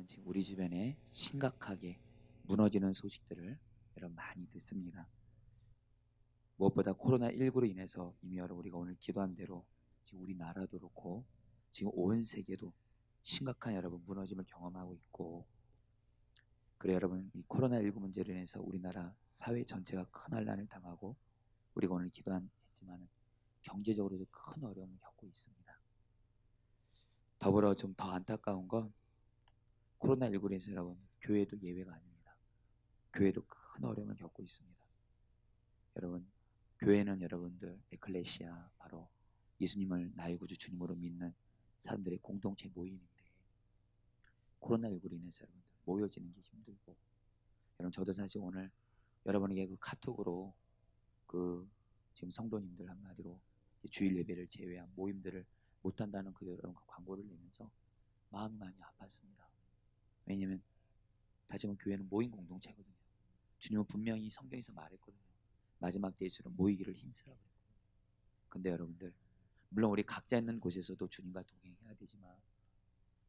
우리는 지금 우리 주변에 심각하게 무너지는 소식들을 여러분 많이 듣습니다. 무엇보다 코로나19로 인해서 이미 여러분 우리가 오늘 기도한 대로 지금 우리나라도 그렇고 지금 온 세계도 심각한 여러분 무너짐을 경험하고 있고, 그래 여러분 이 코로나19 문제로 인해서 우리나라 사회 전체가 큰 혼란을 당하고 우리가 오늘 기도했지만 경제적으로도 큰 어려움을 겪고 있습니다. 더불어 좀 더 안타까운 건 코로나19로 인해서 여러분 교회도 예외가 아닙니다. 교회도 큰 어려움을 겪고 있습니다. 여러분 교회는 여러분들 에클레시아, 바로 예수님을 나의 구주 주님으로 믿는 사람들의 공동체 모임인데 코로나19로 인해서 여러분들 모여지는 게 힘들고, 여러분 저도 사실 오늘 여러분에게 그 카톡으로 그 지금 성도님들 한마디로 주일 예배를 제외한 모임들을 못한다는 그 여러분 그 광고를 내면서 마음이 많이 아팠습니다. 왜냐면 다시 한번 교회는 모임 공동체거든요. 주님은 분명히 성경에서 말했거든요. 마지막 때일수록 모이기를 힘쓰라고 그랬거든요. 근데 여러분들 물론 우리 각자 있는 곳에서도 주님과 동행해야 되지만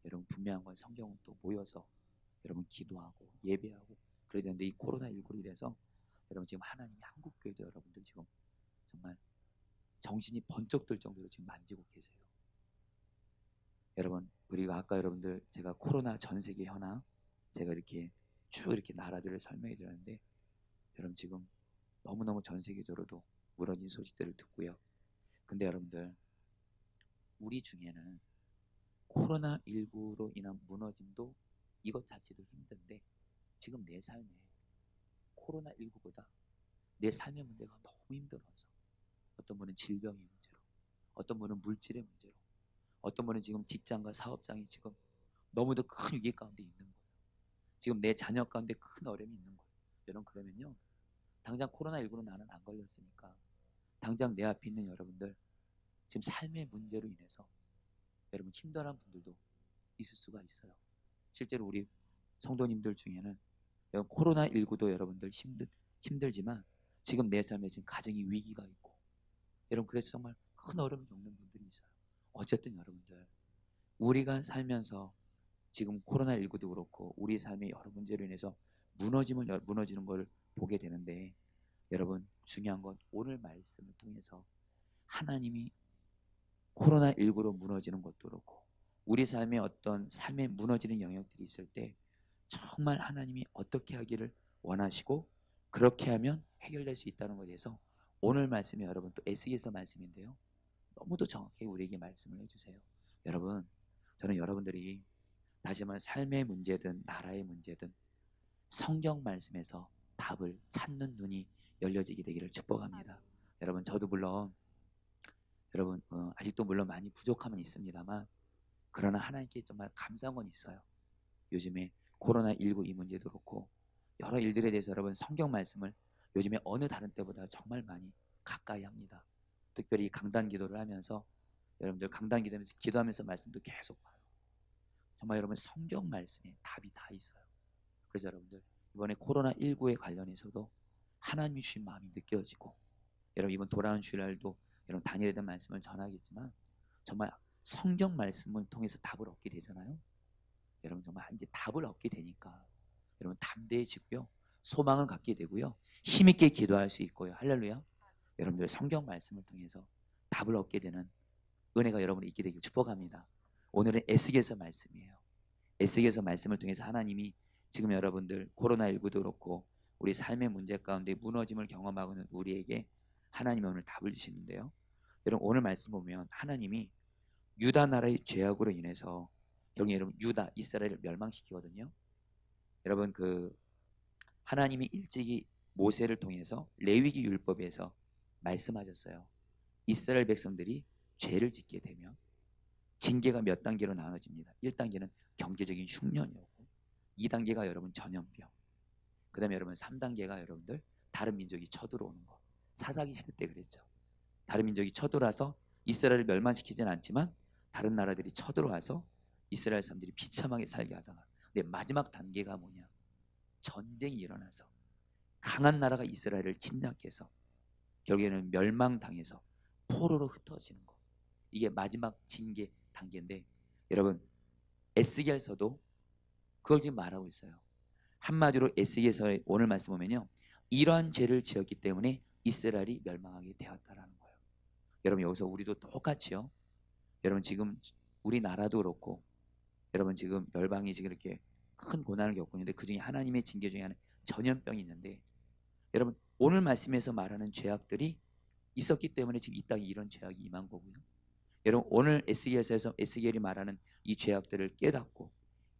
여러분 분명한 건 성경은 또 모여서 여러분 기도하고 예배하고 그래야 되는데, 이 코로나19로 인해서 여러분 지금 하나님이 한국교회도 여러분들 지금 정말 정신이 번쩍 들 정도로 지금 만지고 계세요. 여러분 그리고 아까 여러분들 제가 코로나 전 세계 현황 제가 이렇게 쭉 이렇게 나라들을 설명해 드렸는데, 여러분 지금 너무너무 전 세계적으로도 무너진 소식들을 듣고요. 근데 여러분들 우리 중에는 코로나19로 인한 무너짐도 이것 자체도 힘든데 지금 내 삶에 코로나19보다 내 삶의 문제가 너무 힘들어서, 어떤 분은 질병의 문제로, 어떤 분은 물질의 문제로, 어떤 분은 지금 직장과 사업장이 지금 너무도 큰 위기 가운데 있는 거예요. 지금 내 자녀 가운데 큰 어려움이 있는 거예요. 여러분 그러면요, 당장 코로나19로 나는 안 걸렸으니까 당장 내 앞에 있는 여러분들 지금 삶의 문제로 인해서 여러분 힘들어하는 분들도 있을 수가 있어요. 실제로 우리 성도님들 중에는 코로나19도 여러분들 힘들지만 지금 내 삶에 지금 가정이 위기가 있고, 여러분 그래서 정말 큰 어려움을 겪는 분들이 있어요. 어쨌든 여러분들 우리가 살면서 지금 코로나19도 그렇고 우리 삶의 여러 문제로 인해서 무너지는 걸 보게 되는데, 여러분 중요한 건 오늘 말씀을 통해서 하나님이 코로나19로 무너지는 것도 그렇고 우리 삶에 어떤 삶에 무너지는 영역들이 있을 때 정말 하나님이 어떻게 하기를 원하시고 그렇게 하면 해결될 수 있다는 것에 대해서 오늘 말씀이 여러분 또 에스겔서 말씀인데요, 너무도 정확하게 우리에게 말씀을 해주세요. 여러분 저는 여러분들이 다시 한번 삶의 문제든 나라의 문제든 성경 말씀에서 답을 찾는 눈이 열려지게 되기를 축복합니다. 여러분 저도 물론 여러분 아직도 물론 많이 부족함은 있습니다만, 그러나 하나님께 정말 감사한 건 있어요. 요즘에 코로나19 이 문제도 그렇고 여러 일들에 대해서 여러분 성경 말씀을 요즘에 어느 다른 때보다 정말 많이 가까이 합니다. 특별히 강단 기도를 하면서 여러분들 강단 기도하면서 말씀도 계속 봐요. 정말 여러분 성경 말씀에 답이 다 있어요. 그래서 여러분들 이번에 코로나19에 관련해서도 하나님이 주신 마음이 느껴지고, 여러분 이번 돌아온 주일날도 여러분 다니엘에 대한 말씀을 전하겠지만 정말 성경 말씀을 통해서 답을 얻게 되잖아요. 여러분 정말 이제 답을 얻게 되니까 여러분 담대해지고요, 소망을 갖게 되고요, 힘있게 기도할 수 있고요. 할렐루야. 여러분들 성경 말씀을 통해서 답을 얻게 되는 은혜가 여러분이 있게 되길 축복합니다. 오늘은 에스겔서 말씀이에요. 에스겔서 말씀을 통해서 하나님이 지금 여러분들 코로나19도 그렇고 우리 삶의 문제 가운데 무너짐을 경험하고 있는 우리에게 하나님이 오늘 답을 주시는데요, 여러분 오늘 말씀 보면 하나님이 유다 나라의 죄악으로 인해서 결국 여러분 유다 이스라엘을 멸망시키거든요. 여러분 그 하나님이 일찍이 모세를 통해서 레위기 율법에서 말씀하셨어요. 이스라엘 백성들이 죄를 짓게 되면 징계가 몇 단계로 나눠집니다. 1단계는 경제적인 흉년이었고, 2단계가 여러분 전염병, 그 다음에 여러분 3단계가 여러분들 다른 민족이 쳐들어오는 거. 사사기 시대 때 그랬죠. 다른 민족이 쳐들어와서 이스라엘을 멸망시키진 않지만 다른 나라들이 쳐들어와서 이스라엘 사람들이 비참하게 살게 하다가, 근데 마지막 단계가 뭐냐, 전쟁이 일어나서 강한 나라가 이스라엘을 침략해서 결국에는 멸망당해서 포로로 흩어지는 거. 이게 마지막 징계 단계인데, 여러분 에스겔서도 그걸 지금 말하고 있어요. 한마디로 에스겔서 오늘 말씀 보면요, 이러한 죄를 지었기 때문에 이스라엘이 멸망하게 되었다라는 거예요. 여러분 여기서 우리도 똑같이요. 여러분 지금 우리나라도 그렇고 여러분 지금 열방이 지금 이렇게 큰 고난을 겪고 있는데 그 중에 하나님의 징계 중에 하나는 전염병이 있는데 여러분 오늘 말씀에서 말하는 죄악들이 있었기 때문에 지금 이 땅에 이런 죄악이 임한 거고요. 여러분 오늘 에스겔서에서 에스겔이 말하는 이 죄악들을 깨닫고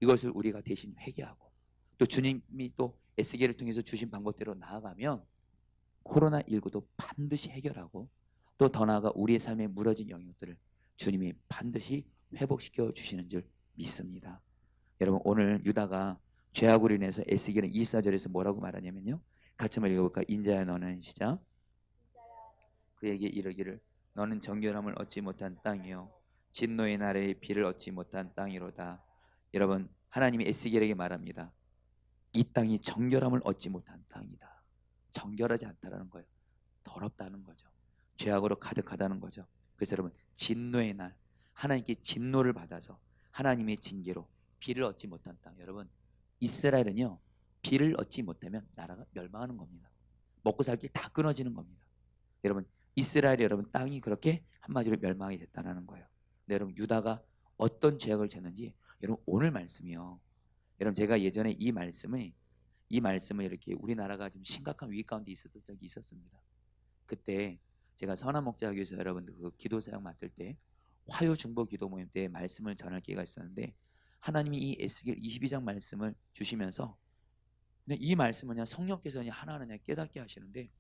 이것을 우리가 대신 회개하고 또 주님이 또 에스겔을 통해서 주신 방법대로 나아가면 코로나19도 반드시 해결하고 또 더 나아가 우리의 삶에 무너진 영역들을 주님이 반드시 회복시켜 주시는 줄 믿습니다. 여러분 오늘 유다가 죄악으로 인해서 에스겔은 24절에서 뭐라고 말하냐면요, 같이 한번 읽어볼까? 인자야 너는 시작. 그에게 이르기를 너는 정결함을 얻지 못한 땅이요 진노의 날에 비를 얻지 못한 땅이로다. 여러분 하나님이 에스겔에게 말합니다. 이 땅이 정결함을 얻지 못한 땅이다. 정결하지 않다라는 거예요. 더럽다는 거죠. 죄악으로 가득하다는 거죠. 그래서 여러분 진노의 날, 하나님께 진노를 받아서 하나님의 징계로 비를 얻지 못한 땅. 여러분 이스라엘은요, 비를 얻지 못하면 나라가 멸망하는 겁니다. 먹고 살 길 다 끊어지는 겁니다. 여러분 이스라엘이 여러분 땅이 그렇게 한마디로 멸망이 됐다는 거예요. 근데 여러분 유다가 어떤 죄악을 졌는지 여러분 오늘 말씀이요. 여러분 제가 예전에 이 말씀을 이렇게 우리나라가 좀 심각한 위기 가운데 있었던 적이 있었습니다. 그때 제가 선한목자교에서 여러분들 그 기도 사역 맡을 때 화요 중보 기도 모임 때 말씀을 전할 기회가 있었는데 하나님이 이 에스겔 22장 말씀을 주시면서 근데 이 말씀은 그냥 성령께서 그냥 하나하나 그냥 깨닫게 하시는데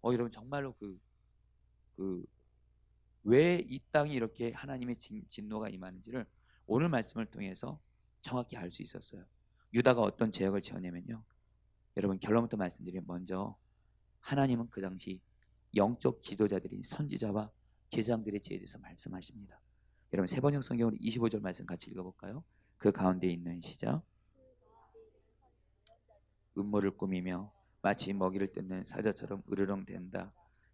여러분 정말로 왜 이 땅이 이렇게 하나님의 진노가 임하는지를 오늘 말씀을 통해서 정확히 알 수 있었어요. 유다가 어떤 죄악을 지었냐면요, 여러분 결론부터 말씀드리면 먼저 하나님은 그 당시 영적 지도자들인 선지자와 제사장들의 죄에 대해서 말씀하십니다. 여러분 세번역 성경으로 25절 말씀 같이 읽어볼까요? 그 가운데 있는 시작. 음모를 꾸미며 마치 먹이를 뜯는 사자처럼 으르렁댄다.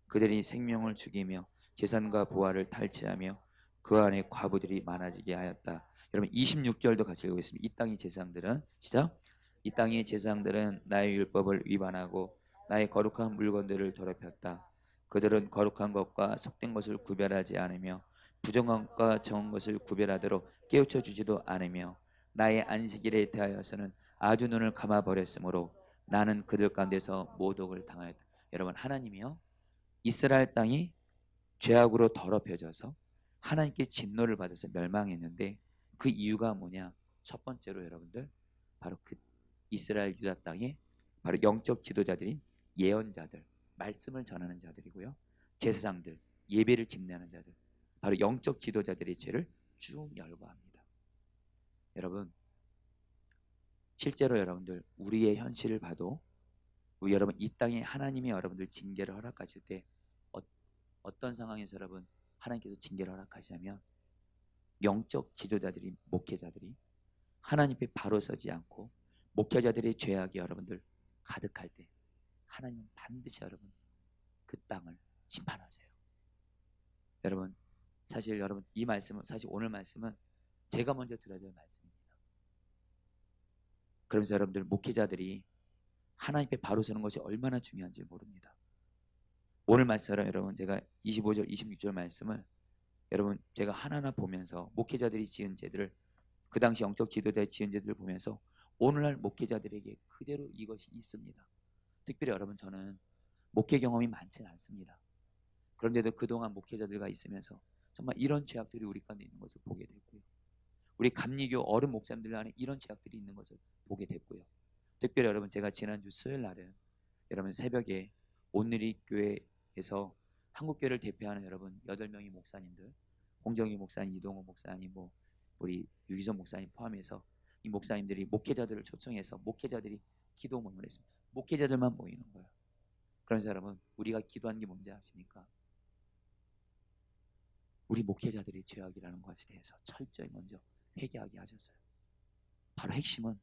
그들이 생명을 죽이며 재산과 보화를 탈취하며 그 안에 과부들이 많아지게 하였다. 여러분 26절도 같이 읽어보겠습니다. 이 땅의 제사장들은 시작. 이 땅의 제사장들은 나의 율법을 위반하고 나의 거룩한 물건들을 더럽혔다. 그들은 거룩한 것과 속된 것을 구별하지 않으며 부정한 것과 정한 것을 구별하도록 깨우쳐 주지도 않으며 나의 안식일에 대하여서는 아주 눈을 감아버렸으므로 나는 그들 가운데서 모독을 당하였다. 여러분 하나님이요, 이스라엘 땅이 죄악으로 더럽혀져서 하나님께 진노를 받아서 멸망했는데 그 이유가 뭐냐? 첫 번째로 여러분들 바로 그 이스라엘 유다 땅에 바로 영적 지도자들인 예언자들, 말씀을 전하는 자들이고요, 제사장들, 예배를 집례하는 자들, 바로 영적 지도자들의 죄를 쭉 열거합니다. 여러분 실제로 여러분들 우리의 현실을 봐도 여러분 이 땅에 하나님이 여러분들 징계를 허락하실 때 어떤 상황에서 여러분 하나님께서 징계를 허락하시냐면 영적 지도자들이 목회자들이 하나님 앞에 바로 서지 않고 목회자들의 죄악이 여러분들 가득할 때 하나님은 반드시 여러분 그 땅을 심판하세요. 여러분 사실 여러분 이 말씀은 사실 오늘 말씀은 제가 먼저 들어야 될 말씀입니다. 그러면서 여러분들 목회자들이 하나님 앞에 바로 서는 것이 얼마나 중요한지 모릅니다. 오늘 말씀처럼 여러분 제가 25절 26절 말씀을 여러분 제가 하나하나 보면서 목회자들이 지은 죄들을 그 당시 영적 지도자의 지은 죄들을 보면서 오늘날 목회자들에게 그대로 이것이 있습니다. 특별히 여러분 저는 목회 경험이 많지는 않습니다. 그런데도 그동안 목회자들과 있으면서 정말 이런 죄악들이 우리 가운데 있는 것을 보게 됐고요, 우리 감리교 어른 목사님들 안에 이런 죄악들이 있는 것을 보게 됐고요, 특별히 여러분 제가 지난주 수요일 날은 여러분 새벽에 온누리 교회에서 한국교회를 대표하는 여러분 8명의 목사님들, 홍정희 목사님, 이동호 목사님, 우리 유기선 목사님 포함해서 이 목사님들이 목회자들을 초청해서 목회자들이 기도 모임을 했습니다. 목회자들만 모이는 거예요. 그래서 여러분 우리가 기도하는 게 뭔지 아십니까? 우리 목회자들이 죄악이라는 것에 대해서 철저히 먼저 회개하게 하셨어요. 바로 핵심은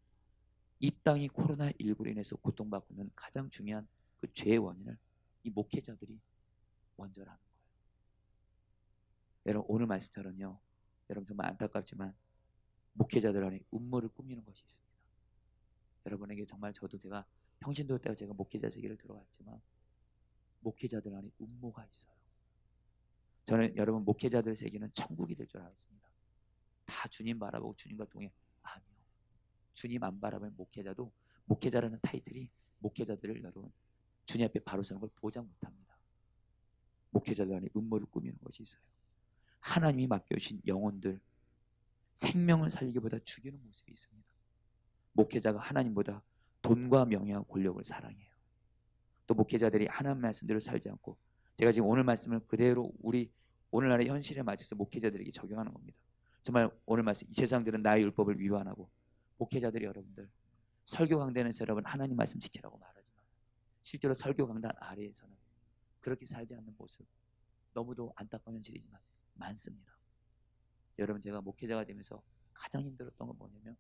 이 땅이 코로나19로 인해서 고통받고 있는 가장 중요한 그 죄의 원인을 이 목회자들이 원절하는 거예요. 여러분 오늘 말씀처럼요, 여러분 정말 안타깝지만 목회자들 안에 음모를 꾸미는 것이 있습니다. 여러분에게 정말 제가 평신도 때가 제가 목회자 세계를 들어왔지만 목회자들 안에 음모가 있어요. 저는 여러분 목회자들 세계는 천국이 될 줄 알았습니다. 다 주님 바라보고 주님과 동행. 아니요. 주님 안 바라보면 목회자도 목회자라는 타이틀이 목회자들을 여러분 주님 앞에 바로 서는 걸 보장 못합니다. 목회자들 안에 음모를 꾸미는 것이 있어요. 하나님이 맡겨주신 영혼들 생명을 살리기보다 죽이는 모습이 있습니다. 목회자가 하나님보다 돈과 명예와 권력을 사랑해요. 또 목회자들이 하나님 말씀대로 살지 않고 제가 지금 오늘 말씀을 그대로 우리 오늘날의 현실에 맞춰서 목회자들에게 적용하는 겁니다. 정말 오늘 말씀 이 세상들은 나의 율법을 위반하고 목회자들이 여러분들 설교 강단에서 여러분 하나님 말씀 지키라고 말하지만 실제로 설교 강단 아래에서는 그렇게 살지 않는 모습 너무도 안타까운 현실이지만 많습니다. 여러분 제가 목회자가 되면서 가장 힘들었던 건 뭐냐면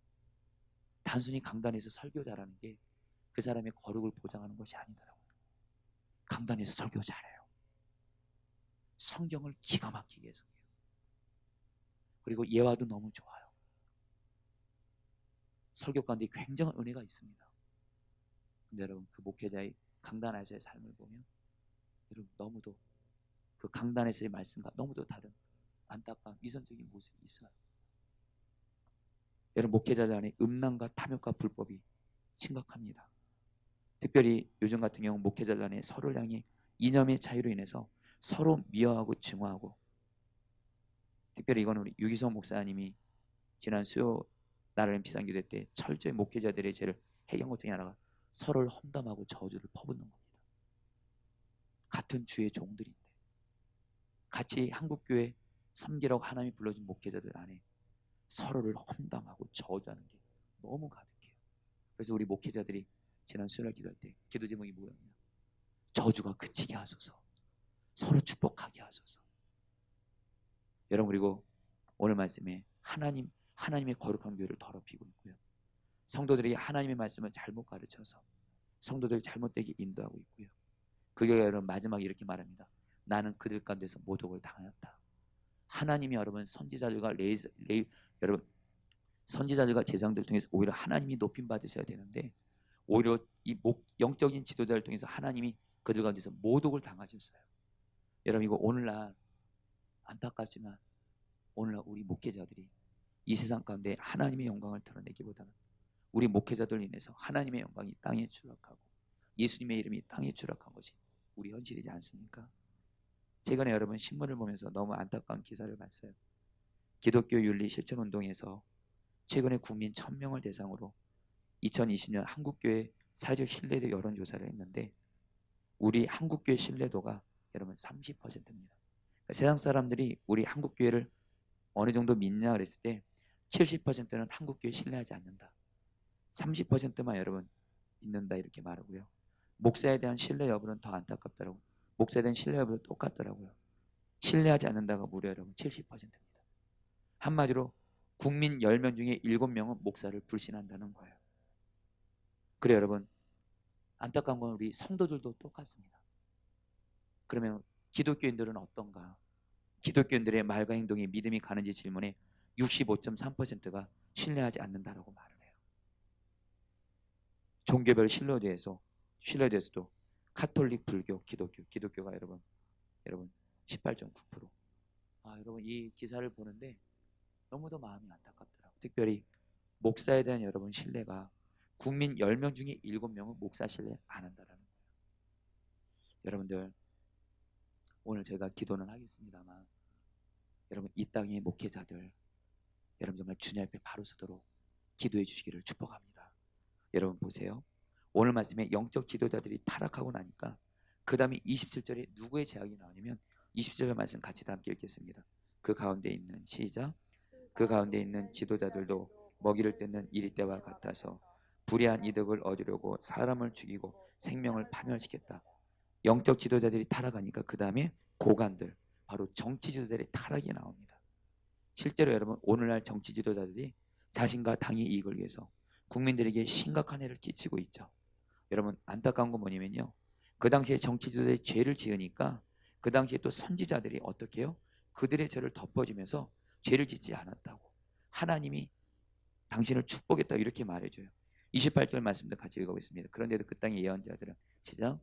단순히 강단에서 설교 잘하는 게 그 사람의 거룩을 보장하는 것이 아니더라고요. 강단에서 설교 잘해요. 성경을 기가 막히게 해석해요. 그리고 예화도 너무 좋아요. 설교 가운데 굉장한 은혜가 있습니다. 근데 여러분 그 목회자의 강단에서의 삶을 보면 여러분 너무도 그 강단에서의 말씀과 너무도 다른 안타까운 위선적인 모습이 있어요. 여러분 목회자들 안에 음란과 탐욕과 불법이 심각합니다. 특별히 요즘 같은 경우 목회자들 안에 서로를 향해 이념의 차이로 인해서 서로 미워하고 증오하고 특별히 이건 우리 유기성 목사님이 지난 수요 나라는 비상기도 때 철저히 목회자들의 죄를 해결한 것 중에 하나가 서로를 험담하고 저주를 퍼붓는 겁니다. 같은 주의 종들인데 같이 한국교회 섬기라고 하나님이 불러준 목회자들 안에 서로를 험담하고 저주하는 게 너무 가득해요. 그래서 우리 목회자들이 지난 수요일 기도할 때 기도 제목이 뭐였냐? 저주가 그치게 하소서. 서로 축복하게 하소서. 여러분 그리고 오늘 말씀에 하나님의 거룩한 교회를 더럽히고 있고요. 성도들이 하나님의 말씀을 잘못 가르쳐서 성도들을 잘못되게 인도하고 있고요. 그게 여러분 마지막에 이렇게 말합니다. 나는 그들 가운데서 모독을 당하였다. 하나님이 여러분 선지자들과 여러분 선지자들과 제사장들을 통해서 오히려 하나님이 높임 받으셔야 되는데 오히려 이 영적인 지도자를 통해서 하나님이 그들 가운데서 모독을 당하셨어요. 여러분 이거 오늘날 안타깝지만 오늘날 우리 목회자들이 이 세상 가운데 하나님의 영광을 드러내기보다는 우리 목회자들로 인해서 하나님의 영광이 땅에 추락하고 예수님의 이름이 땅에 추락한 것이 우리 현실이지 않습니까? 최근에 여러분 신문을 보면서 너무 안타까운 기사를 봤어요. 기독교 윤리 실천 운동에서 최근에 국민 1000명을 대상으로 2020년 한국교회 사회적 신뢰도 여론조사를 했는데 우리 한국교회 신뢰도가 여러분 30%입니다. 세상 사람들이 우리 한국교회를 어느 정도 믿냐 그랬을 때 70%는 한국교회 신뢰하지 않는다. 30%만 여러분 믿는다 이렇게 말하고요. 목사에 대한 신뢰 여부는 더 안타깝더라고요. 목사에 대한 신뢰 여부도 똑같더라고요. 신뢰하지 않는다가 무려 여러분 70%입니다. 한마디로 국민 10명 중에 7명은 목사를 불신한다는 거예요. 그래 여러분 안타까운 건 우리 성도들도 똑같습니다. 그러면 기독교인들은 어떤가? 기독교인들의 말과 행동에 믿음이 가는지 질문에 65.3%가 신뢰하지 않는다라고 말을 해요. 종교별 신뢰도에서도 카톨릭, 불교, 기독교가 여러분 18.9%. 여러분 이 기사를 보는데 너무도 마음이 안타깝더라고요. 특별히 목사에 대한 여러분 신뢰가 국민 10명 중에 7명은 목사 신뢰 안 한다라는 거예요. 여러분들 오늘 제가 기도는 하겠습니다만 여러분 이 땅의 목회자들 여러분 정말 주님 앞에 바로 서도록 기도해 주시기를 축복합니다. 여러분 보세요. 오늘 말씀에 영적 지도자들이 타락하고 나니까 그 다음에 27절에 누구의 제약이 나오냐면 27절 말씀 같이 다 함께 읽겠습니다. 그 가운데 있는 시작. 그 가운데 있는 지도자들도 먹이를 뜯는 이리 때와 같아서 불의한 이득을 얻으려고 사람을 죽이고 생명을 파멸시켰다. 영적 지도자들이 타락하니까 그 다음에 고관들 바로 정치 지도자들의 타락이 나옵니다. 실제로 여러분 오늘날 정치 지도자들이 자신과 당의 이익을 위해서 국민들에게 심각한 해를 끼치고 있죠. 여러분 안타까운 건 뭐냐면요. 그 당시에 정치 지도자들이 죄를 지으니까 그 당시에 또 선지자들이 어떻게 해요? 그들의 죄를 덮어주면서 죄를 짓지 않았다고 하나님이 당신을 축복했다 이렇게 말해줘요. 28절 말씀도 같이 읽어보겠습니다. 그런데도 그 땅의 예언자들은 시작.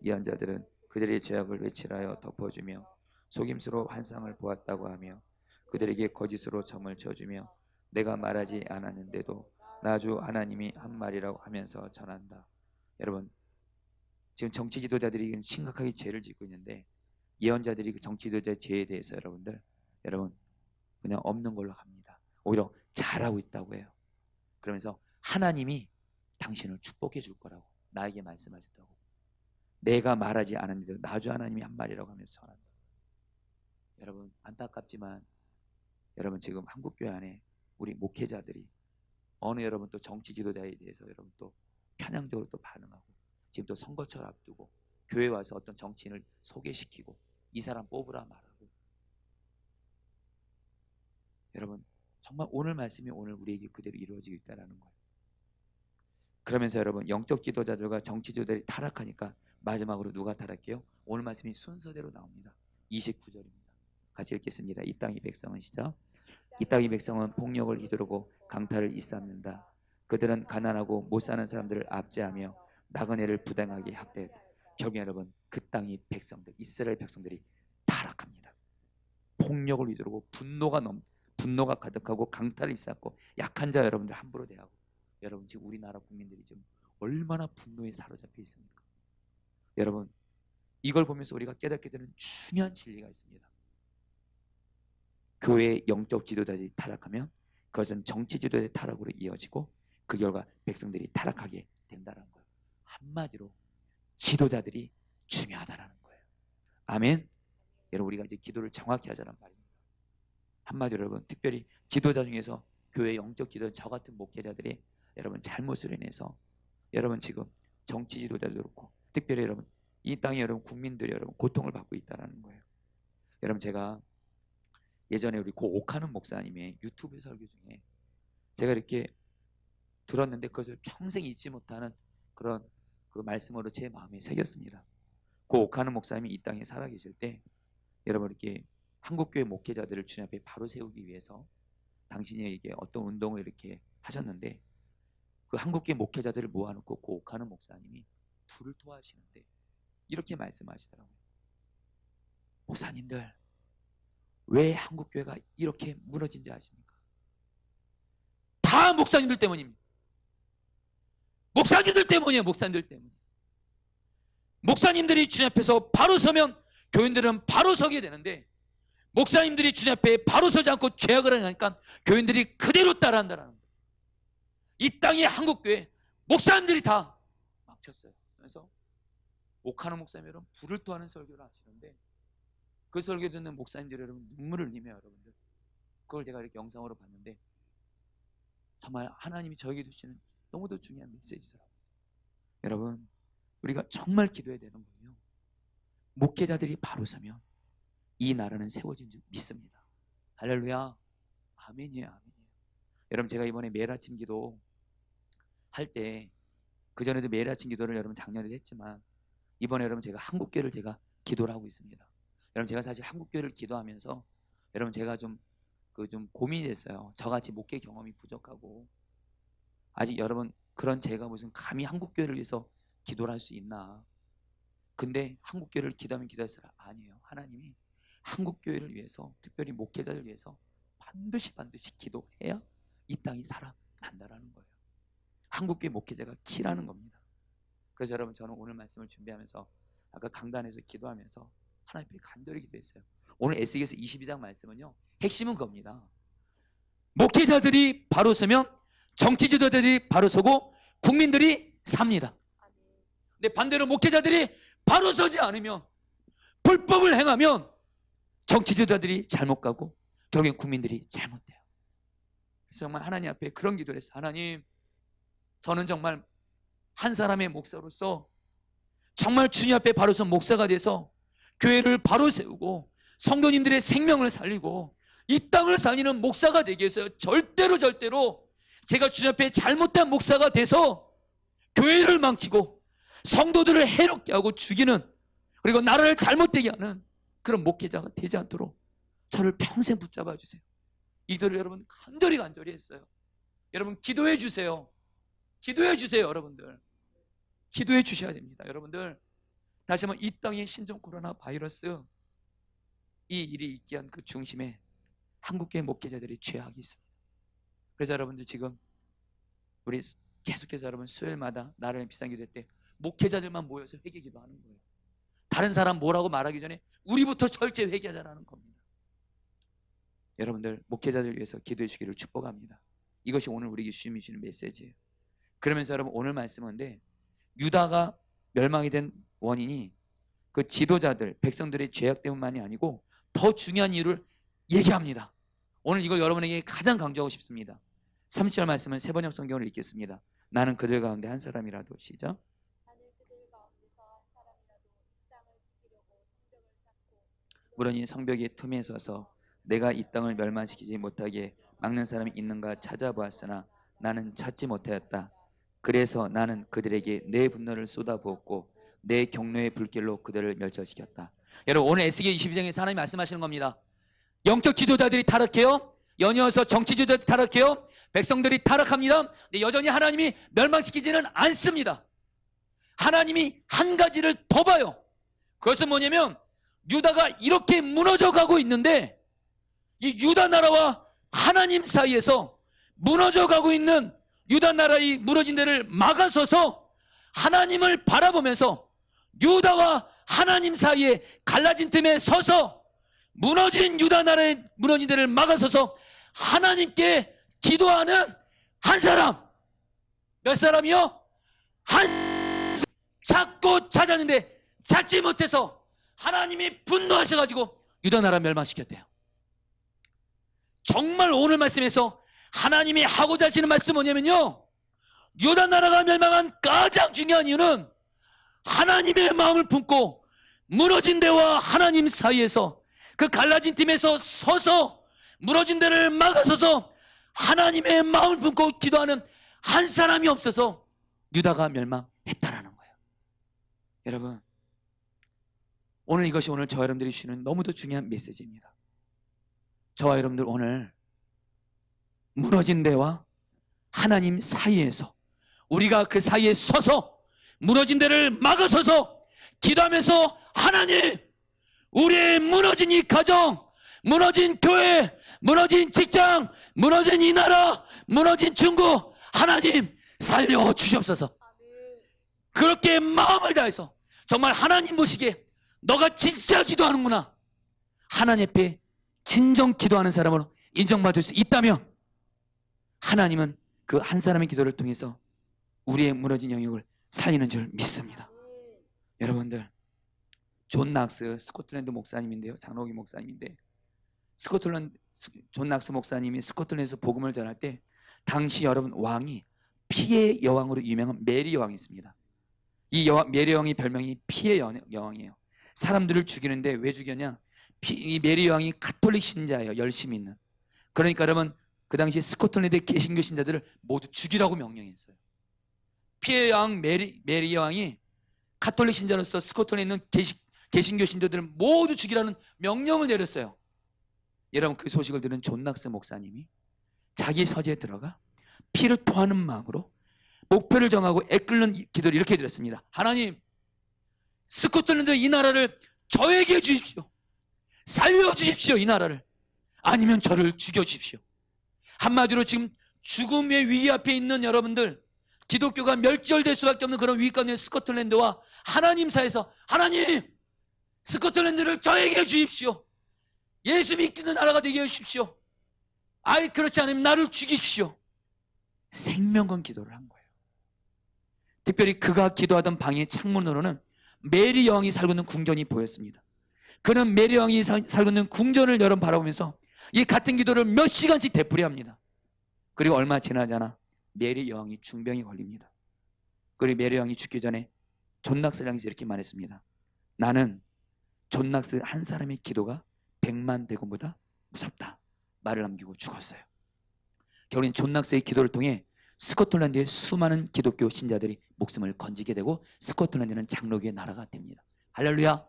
예언자들은 그들의 죄악을 외치라여 덮어주며 속임수로 환상을 보았다고 하며 그들에게 거짓으로 점을 쳐주며 내가 말하지 않았는데도 나 주 하나님이 한 말이라고 하면서 전한다. 여러분, 지금 정치 지도자들이 심각하게 죄를 짓고 있는데 예언자들이 그 정치 지도자의 죄에 대해서 여러분 그냥 없는 걸로 합니다. 오히려 잘하고 있다고 해요. 그러면서 하나님이 당신을 축복해 줄 거라고 나에게 말씀하셨다고, 내가 말하지 않았는데도 나 주 하나님이 한 말이라고 하면서 전한다. 여러분, 안타깝지만 여러분 지금 한국교회 안에 우리 목회자들이 어느 여러분 또 정치 지도자에 대해서 여러분 또 편향적으로 또 반응하고, 지금 또 선거철 앞두고 교회 와서 어떤 정치인을 소개시키고 이 사람 뽑으라 말하고, 여러분 정말 오늘 말씀이 오늘 우리에게 그대로 이루어지고 있다는 거예요. 그러면서 여러분 영적 지도자들과 정치 지도자들이 타락하니까 마지막으로 누가 타락해요? 오늘 말씀이 순서대로 나옵니다. 29절입니다. 같이 읽겠습니다. 이 땅의 백성은 시작. 이 땅의 백성은 폭력을 휘두르고 강탈을 일삼는다. 그들은 가난하고 못 사는 사람들을 압제하며 나그네를 부당하게 학대했다. 결국 여러분 그 땅의 백성들, 이스라엘 백성들이 타락합니다. 폭력을 휘두르고 분노가 가득하고 강탈을 일삼고 약한 자 여러분들 함부로 대하고, 여러분 지금 우리나라 국민들이 지금 얼마나 분노에 사로잡혀 있습니까? 여러분 이걸 보면서 우리가 깨닫게 되는 중요한 진리가 있습니다. 교회의 영적 지도자들이 타락하면 그것은 정치 지도자의 타락으로 이어지고 그 결과 백성들이 타락하게 된다는 거예요. 한마디로 지도자들이 중요하다는 거예요. 아멘. 여러분 우리가 이제 기도를 정확히 하자는 말입니다. 한마디로 여러분 특별히 지도자 중에서 교회 영적 지도자 저 같은 목회자들이 여러분 잘못으로 인해서 여러분 지금 정치 지도자도 그렇고 특별히 여러분 이 땅에 여러분 국민들이 여러분 고통을 받고 있다는 거예요. 여러분 제가 예전에 우리 고 옥하는 목사님의 유튜브 설교 중에 제가 이렇게 들었는데 그것을 평생 잊지 못하는 그런 그 말씀으로 제 마음에 새겼습니다. 고 옥하는 목사님이 이 땅에 살아계실 때 여러분 이렇게 한국교회 목회자들을 주님 앞에 바로 세우기 위해서 당신이 이게 어떤 운동을 이렇게 하셨는데 그 한국교회 목회자들을 모아놓고 고 옥하는 목사님이 불을 토하시는데 이렇게 말씀하시더라고요. 목사님들 왜 한국교회가 이렇게 무너진지 아십니까? 다 목사님들 때문입니다. 목사님들 때문이에요. 목사님들 때문에. 목사님들이 주님 앞에서 바로 서면 교인들은 바로 서게 되는데 목사님들이 주님 앞에 바로 서지 않고 죄악을 하니까 교인들이 그대로 따라한다는 거예요. 이 땅의 한국교회 목사님들이 다 막혔어요. 그래서 옥하는 목사님 여러분 불을 토하는 설교를 하시는데 그 설교 듣는 목사님들이 여러분 눈물을 흘리며 여러분들 그걸 제가 이렇게 영상으로 봤는데 정말 하나님이 저에게 주시는 너무도 중요한 메시지더라고요. 여러분 우리가 정말 기도해야 되는 건요, 목회자들이 바로 서면 이 나라는 세워진 줄 믿습니다. 할렐루야. 아멘이에요. 아멘이에요. 여러분 제가 이번에 매일 아침 기도 할 때 그전에도 매일 아침 기도를 여러분 작년에도 했지만 이번에 여러분 제가 한국교회를 제가 기도를 하고 있습니다. 여러분 제가 사실 한국교회를 기도하면서 여러분 제가 좀 고민이 됐어요. 저같이 목회 경험이 부족하고 아직 여러분 그런 제가 무슨 감히 한국교회를 위해서 기도를 할 수 있나. 근데 한국교회를 기도하면 기도했어요. 아니에요. 하나님이 한국교회를 위해서 특별히 목회자를 위해서 반드시 기도해야 이 땅이 살아난다라는 거예요. 한국교회 목회자가 키라는 겁니다. 그래서 여러분 저는 오늘 말씀을 준비하면서 아까 강단에서 기도하면서 하나님 앞에 간절히 기도했어요. 오늘 에스겔서 22장 말씀은요 핵심은 그겁니다. 목회자들이 바로 서면 정치 지도자들이 바로 서고 국민들이 삽니다. 근데 반대로 목회자들이 바로 서지 않으면 불법을 행하면 정치 지도자들이 잘못 가고 결국엔 국민들이 잘못돼요. 그래서 정말 하나님 앞에 그런 기도를 했어요. 하나님 저는 정말 한 사람의 목사로서 정말 주님 앞에 바로 선 목사가 돼서 교회를 바로 세우고 성도님들의 생명을 살리고 이 땅을 살리는 목사가 되기 위해서 절대로 제가 주님 앞에 잘못된 목사가 돼서 교회를 망치고 성도들을 해롭게 하고 죽이는 그리고 나라를 잘못되게 하는 그런 목회자가 되지 않도록 저를 평생 붙잡아 주세요. 이 기도를 여러분 간절히 했어요. 여러분 기도해 주세요. 기도해 주세요. 여러분들 기도해 주셔야 됩니다. 여러분들 다시 한번 이 땅의 신종 코로나 바이러스 이 일이 있게 한 그 중심에 한국교회 목회자들의 죄악이 있습니다. 그래서 여러분들 지금 우리 계속해서 여러분 수요일마다 나라의 비상기도 때 목회자들만 모여서 회개기도 하는 거예요. 다른 사람 뭐라고 말하기 전에 우리부터 철저히 회개하자라는 겁니다. 여러분들 목회자들 위해서 기도해 주기를 축복합니다. 이것이 오늘 우리에게 주님이 주는 메시지예요. 그러면서 여러분 오늘 말씀인데 유다가 멸망이 된 원인이 그 지도자들 백성들의 죄악 때문만이 아니고 더 중요한 이유를 얘기합니다. 오늘 이걸 여러분에게 가장 강조하고 싶습니다. 30절 말씀은 세번역 성경을 읽겠습니다. 나는 그들 가운데 한 사람이라도 시작. 나는 그들 가운데서 한 사람이라도 이 땅을 지키려고 성벽을 쌓고 물론 이 성벽의 틈에 서서 내가 이 땅을 멸망시키지 못하게 막는 사람이 있는가 찾아보았으나 나는 찾지 못하였다. 그래서 나는 그들에게 내 분노를 쏟아부었고 내 경노의 불길로 그들을 멸절시켰다. 여러분 오늘 에스겔 22장에서 하나님 말씀하시는 겁니다. 영적 지도자들이 타락해요. 연이어서 정치 지도자들이 타락해요. 백성들이 타락합니다. 근데 여전히 하나님이 멸망시키지는 않습니다. 하나님이 한 가지를 더 봐요. 그것은 뭐냐면 유다가 이렇게 무너져 가고 있는데 이 유다 나라와 하나님 사이에서 무너져 가고 있는 유다 나라의 무너진 데를 막아서서 하나님을 바라보면서 유다와 하나님 사이에 갈라진 틈에 서서 무너진 유다 나라의 무너진 데를 막아서서 하나님께 기도하는 한 사람. 몇 사람이요? 한 사람. 찾고 찾았는데 찾지 못해서 하나님이 분노하셔가지고 유다 나라 멸망시켰대요. 정말 오늘 말씀에서 하나님이 하고자 하시는 말씀은 뭐냐면요, 유다 나라가 멸망한 가장 중요한 이유는 하나님의 마음을 품고 무너진 데와 하나님 사이에서 그 갈라진 틈에서 서서 무너진 데를 막아서서 하나님의 마음을 품고 기도하는 한 사람이 없어서 유다가 멸망했다라는 거예요. 여러분 오늘 이것이 오늘 저와 여러분들이 주시는 너무도 중요한 메시지입니다. 저와 여러분들 오늘 무너진 데와 하나님 사이에서 우리가 그 사이에 서서 무너진 데를 막아서서 기도하면서 하나님, 우리의 무너진 이 가정, 무너진 교회, 무너진 직장, 무너진 이 나라, 무너진 중국, 하나님 살려주시옵소서. 그렇게 마음을 다해서 정말 하나님 보시기에 너가 진짜 기도하는구나, 하나님 앞에 진정 기도하는 사람으로 인정받을 수 있다면 하나님은 그 한 사람의 기도를 통해서 우리의 무너진 영역을 살리는 줄 믿습니다. 여러분들 존 낙스 스코틀랜드 목사님인데요, 장로교 목사님인데 존 낙스 목사님이 스코틀랜드에서 복음을 전할 때 당시 여러분 왕이 피의 여왕으로 유명한 메리 여왕이 있습니다. 이 메리 여왕의 별명이 피의 여왕이에요. 사람들을 죽이는데 왜 죽였냐, 이 메리 여왕이 가톨릭 신자예요. 열심히 있는. 그러니까 여러분 그 당시 스코틀랜드의 개신교 신자들을 모두 죽이라고 명령했어요. 피의 여왕 메리 여왕이 가톨릭 신자로서 스코틀랜드에 있는 개신교 신자들을 모두 죽이라는 명령을 내렸어요. 여러분 그 소식을 들은 존 낙스 목사님이 자기 서재에 들어가 피를 토하는 마음으로 목표를 정하고 애끓는 기도를 이렇게 드렸습니다. 하나님, 스코틀랜드 이 나라를 저에게 주십시오. 살려주십시오. 이 나라를. 아니면 저를 죽여주십시오. 한마디로 지금 죽음의 위기 앞에 있는 여러분들, 기독교가 멸절될 수밖에 없는 그런 위기 가운데 있는 스코틀랜드와 하나님 사이에서 하나님, 스코틀랜드를 저에게 주십시오. 예수 믿는 나라가 되게 해주십시오. 아이 그렇지 않으면 나를 죽이십시오. 생명건 기도를 한 거예요. 특별히 그가 기도하던 방의 창문으로는 메리 여왕이 살고 있는 궁전이 보였습니다. 그는 메리 여왕이 살고 있는 궁전을 여러분 바라보면서 이 같은 기도를 몇 시간씩 되풀이합니다. 그리고 얼마 지나지 않아 메리 여왕이 중병에 걸립니다. 그리고 메리 여왕이 죽기 전에 존 낙스를 향해서 이렇게 말했습니다. 나는 존 낙스 한 사람의 기도가 100만 대군보다 무섭다 말을 남기고 죽었어요. 결국엔 존 낙스의 기도를 통해 스코틀랜드의 수많은 기독교 신자들이 목숨을 건지게 되고 스코틀랜드는 장로교의 나라가 됩니다. 할렐루야.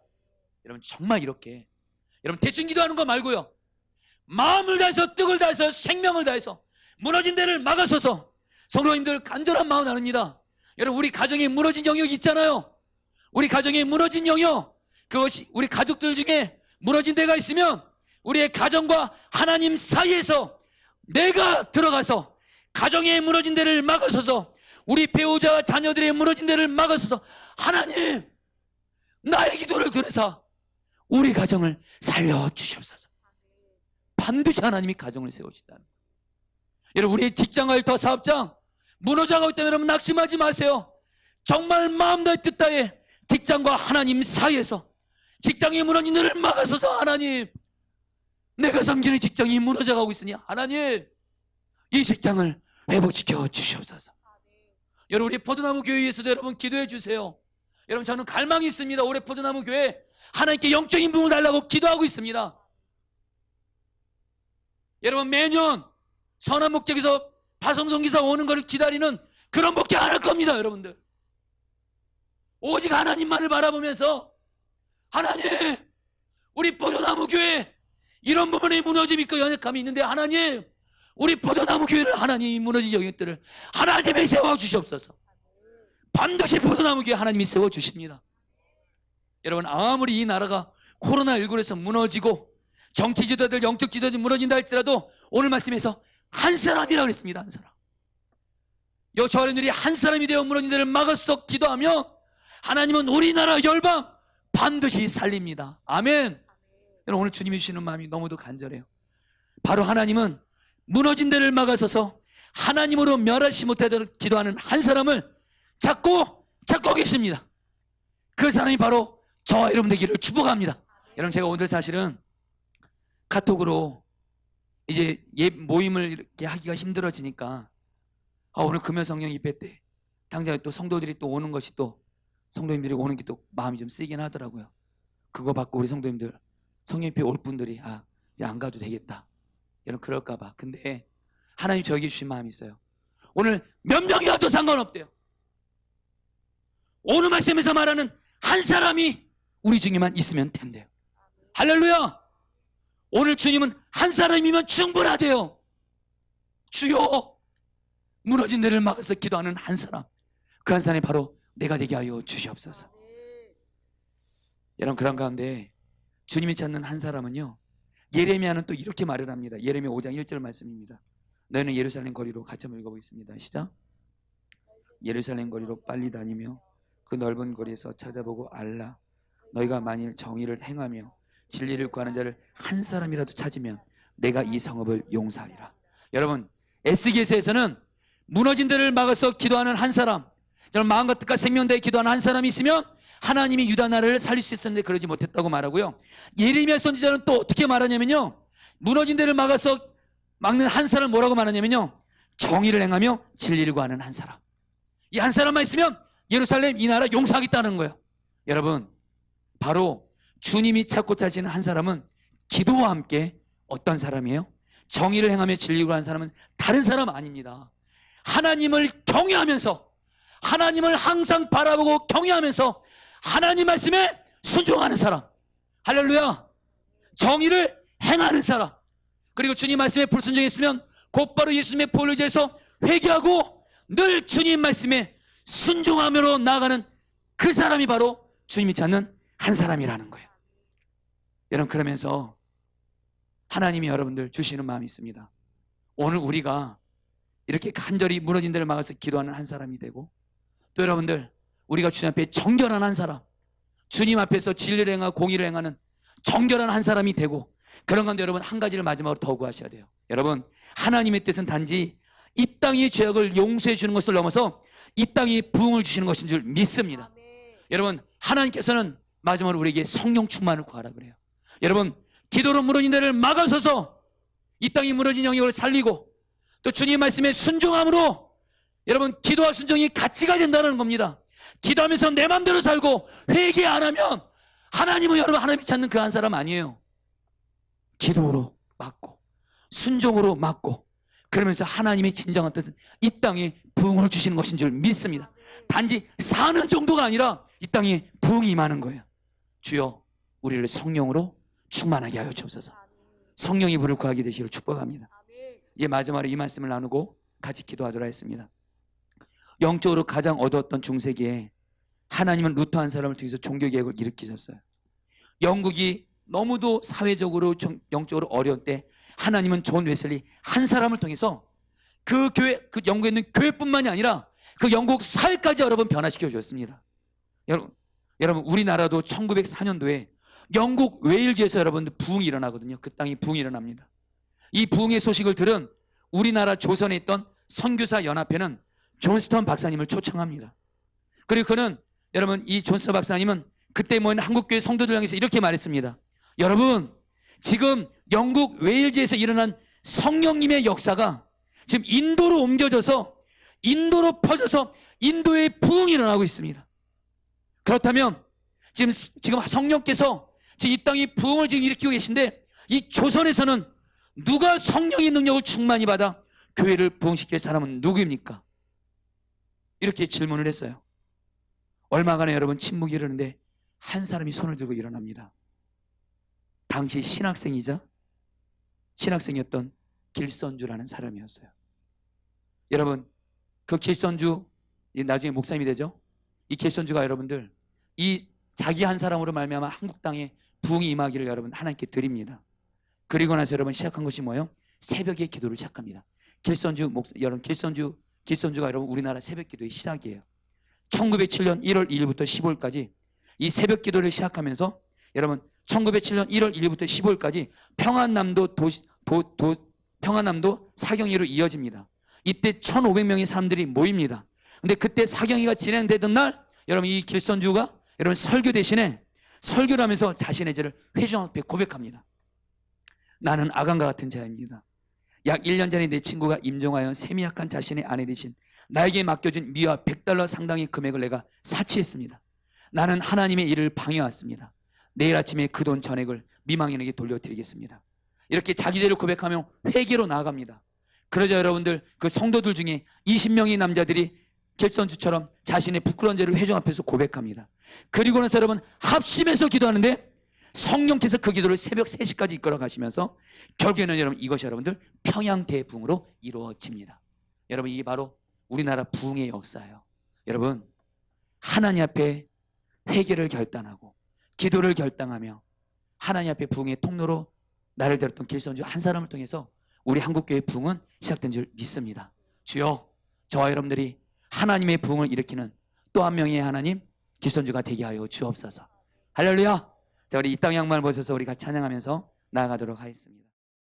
여러분 정말 이렇게 여러분 대충 기도하는 거 말고요, 마음을 다해서, 뜻을 다해서, 생명을 다해서 무너진 데를 막아서서 성도님들 간절한 마음 나눕니다. 여러분, 우리 가정에 무너진 영역이 있잖아요. 우리 가정에 무너진 영역, 그것이 우리 가족들 중에 무너진 데가 있으면 우리의 가정과 하나님 사이에서 내가 들어가서 가정에 무너진 데를 막아서서, 우리 배우자와 자녀들의 무너진 데를 막아서서, 하나님 나의 기도를 들으사 우리 가정을 살려주시옵소서. 반드시 하나님이 가정을 세우신다는 거예요. 여러분, 우리의 직장과 일터 사업장 무너져가고 있다면 여러분 낙심하지 마세요. 정말 마음 다해 뜻 다해 직장과 하나님 사이에서 직장이 무너진 데를 막아서서, 하나님 내가 섬기는 직장이 무너져가고 있으니 하나님 이 직장을 회복시켜 주시옵소서. 여러분, 우리 포도나무 교회에서도 여러분 기도해 주세요. 여러분, 저는 갈망이 있습니다. 올해 포도나무 교회 하나님께 영적인 부흥을 달라고 기도하고 있습니다. 여러분, 매년 선한 목적에서 파송성기사 오는 것을 기다리는 그런 목적 안 할 겁니다. 여러분들, 오직 하나님만을 바라보면서, 하나님 우리 포도나무 교회 이런 부분에 무너짐이 있고 연약함이 있는데, 하나님 우리 포도나무 교회를, 하나님이 무너진 영역들을 하나님이 세워주시옵소서. 반드시 포도나무 교회 하나님이 세워주십니다. 여러분, 아무리 이 나라가 코로나19에서 무너지고 정치 지도자들, 영적 지도자들이 무너진다 할지라도 오늘 말씀에서 한 사람이라고 그랬습니다. 한 사람. 저 어린이들이 한 사람이 되어 무너진 데를 막아서 기도하면 하나님은 우리나라 열방 반드시 살립니다. 아멘. 여러분, 오늘 주님이 주시는 마음이 너무도 간절해요. 바로 하나님은 무너진 데를 막아서서 하나님으로 멸하시 못하도록 기도하는 한 사람을 찾고 계십니다. 그 사람이 바로 저와 여러분 되기를 축복합니다. 여러분, 제가 오늘 사실은 카톡으로 이제 모임을 이렇게 하기가 힘들어지니까, 오늘 금요성령 입회 때 당장 또 성도들이 또 오는 것이, 또 성도님들이 오는 게 또 마음이 좀 쓰이긴 하더라고요. 그거 받고 우리 성도님들 성령 입회 올 분들이 이제 안 가도 되겠다, 여러분 그럴까 봐. 근데 하나님 저에게 주신 마음이 있어요. 오늘 몇 명이 와도 상관없대요. 오늘 말씀에서 말하는 한 사람이 우리 중에만 있으면 된대요. 할렐루야. 오늘 주님은 한 사람이면 충분하대요. 주여, 무너진 데를 막아서 기도하는 한 사람, 그 한 사람이 바로 내가 되게 하여 주시옵소서. 여러분, 그런 가운데 주님이 찾는 한 사람은요, 예레미야는 또 이렇게 말을 합니다. 예레미야 5장 1절 말씀입니다. 너희는 예루살렘 거리로 같이 한번 읽어보겠습니다. 시작. 예루살렘 거리로 빨리 다니며 그 넓은 거리에서 찾아보고 알라. 너희가 만일 정의를 행하며 진리를 구하는 자를 한 사람이라도 찾으면 내가 이 성읍을 용서하리라. 여러분, 에스겔서에서는 무너진 데를 막아서 기도하는 한 사람, 저는 마음과 뜻과 생명 다해 기도하는 한 사람이 있으면 하나님이 유다 나라를 살릴 수 있었는데 그러지 못했다고 말하고요. 예레미야 선지자는 또 어떻게 말하냐면요, 무너진 데를 막는 한 사람을 뭐라고 말하냐면요, 정의를 행하며 진리를 구하는 한 사람. 이 한 사람만 있으면 예루살렘 이 나라 용서하겠다는 거예요. 여러분, 바로 주님이 찾고 찾으시는 한 사람은 기도와 함께 어떤 사람이에요? 정의를 행하며 진리를 구하는 사람은 다른 사람 아닙니다. 하나님을 경외하면서, 하나님을 항상 바라보고 경외하면서 하나님 말씀에 순종하는 사람. 할렐루야. 정의를 행하는 사람. 그리고 주님 말씀에 불순종했으면 곧바로 예수님의 보혈을 의지해서 회개하고 늘 주님 말씀에 순종함으로 나아가는 그 사람이 바로 주님이 찾는 한 사람이라는 거예요. 여러분, 그러면서 하나님이 여러분들 주시는 마음이 있습니다. 오늘 우리가 이렇게 간절히 무너진 데를 막아서 기도하는 한 사람이 되고, 또 여러분들 우리가 주님 앞에 정결한 한 사람, 주님 앞에서 진리를 행하고 공의를 행하는 정결한 한 사람이 되고, 그런 건데 여러분, 한 가지를 마지막으로 더 구하셔야 돼요. 여러분, 하나님의 뜻은 단지 이 땅의 죄악을 용서해 주는 것을 넘어서 이 땅에 부흥을 주시는 것인 줄 믿습니다. 여러분, 하나님께서는 마지막으로 우리에게 성령 충만을 구하라 그래요. 여러분, 기도로 무너진 데를 막아서서 이 땅이 무너진 영역을 살리고, 또 주님 말씀에 순종함으로 여러분, 기도와 순종이 가치가 된다는 겁니다. 기도하면서 내 마음대로 살고 회개 안 하면 하나님은 여러분, 하나님이 찾는 그 한 사람 아니에요. 기도로 막고 순종으로 막고, 그러면서 하나님의 진정한 뜻은 이 땅에 부흥을 주시는 것인 줄 믿습니다. 단지 사는 정도가 아니라 이 땅에 부흥이 임하는 거예요. 주여, 우리를 성령으로 충만하게 하여 주옵소서. 성령이 불을 구하게 되시기를 축복합니다. 이제 마지막으로 이 말씀을 나누고 같이 기도하도록 하겠습니다. 영적으로 가장 어두웠던 중세기에 하나님은 루터 한 사람을 통해서 종교개혁을 일으키셨어요. 영국이 너무도 사회적으로 영적으로 어려울 때 하나님은 존 웨슬리 한 사람을 통해서 그 교회, 그 영국에 있는 교회뿐만이 아니라 그 영국 사회까지 여러분 변화시켜 주었습니다. 여러분 우리나라도 1904년도에 영국 웨일즈에서 여러분들 부흥이 일어나거든요. 그 땅이 부흥이 일어납니다. 이 부흥의 소식을 들은 우리나라 조선에 있던 선교사 연합회는 존스턴 박사님을 초청합니다. 그리고 그는 여러분 이 존스턴 박사님은 그때 모인 한국교회 성도들 향해서 이렇게 말했습니다. 여러분 지금 영국 웨일즈에서 일어난 성령님의 역사가 지금 인도로 옮겨져서 인도로 퍼져서 인도에 부흥이 일어나고 있습니다. 그렇다면 지금 성령께서 지금 이 땅에 부흥을 지금 일으키고 계신데 이 조선에서는 누가 성령의 능력을 충만히 받아 교회를 부흥시킬 사람은 누구입니까? 이렇게 질문을 했어요. 얼마간에 여러분 침묵이 흐르는데 한 사람이 손을 들고 일어납니다. 당시 신학생이었던 길선주라는 사람이었어요. 여러분 그 길선주 나중에 목사님이 되죠. 이 길선주가 여러분들 이 자기 한 사람으로 말미암아 한국 땅에 부흥이 임하기를 여러분 하나님께 드립니다. 그리고 나서 여러분 시작한 것이 뭐예요? 새벽의 기도를 시작합니다. 여러분 길선주가 여러분 우리나라 새벽 기도의 시작이에요. 1907년 1월 2일부터 15일까지 이 새벽 기도를 시작하면서 여러분 1907년 1월 1일부터 15일까지 평안남도 사경회로 이어집니다. 이때 1,500명의 사람들이 모입니다. 근데 그때 사경회가 진행되던 날 여러분 이 길선주가 여러분 설교 대신에 설교를 하면서 자신의 죄를 회중 앞에 고백합니다. 나는 아간과 같은 자입니다. 약 1년 전에 내 친구가 임종하여 세미약한 자신의 아내 대신 나에게 맡겨준 미화 100달러 상당의 금액을 내가 사치했습니다. 나는 하나님의 일을 방해왔습니다. 내일 아침에 그 돈 전액을 미망인에게 돌려드리겠습니다. 이렇게 자기 죄를 고백하며 회개로 나아갑니다. 그러자 여러분들 그 성도들 중에 20명의 남자들이 길선주처럼 자신의 부끄러운 죄를 회중 앞에서 고백합니다. 그리고 나서 여러분 합심해서 기도하는데 성령께서 그 기도를 새벽 3시까지 이끌어 가시면서 결국에는 여러분 이것이 여러분들 평양대부흥으로 이루어집니다. 여러분 이게 바로 우리나라 부흥의 역사예요. 여러분 하나님 앞에 회개를 결단하고 기도를 결단하며 하나님 앞에 부흥의 통로로 나를 들었던 길선주 한 사람을 통해서 우리 한국교회 부흥은 시작된 줄 믿습니다. 주여 저와 여러분들이 하나님의 부흥을 일으키는 또 한 명의 하나님 길선주가 되게 하여 주옵소서. 할렐루야. 자 우리 이 땅 양말 벗어서 우리 같이 찬양하면서 나아가도록 하겠습니다.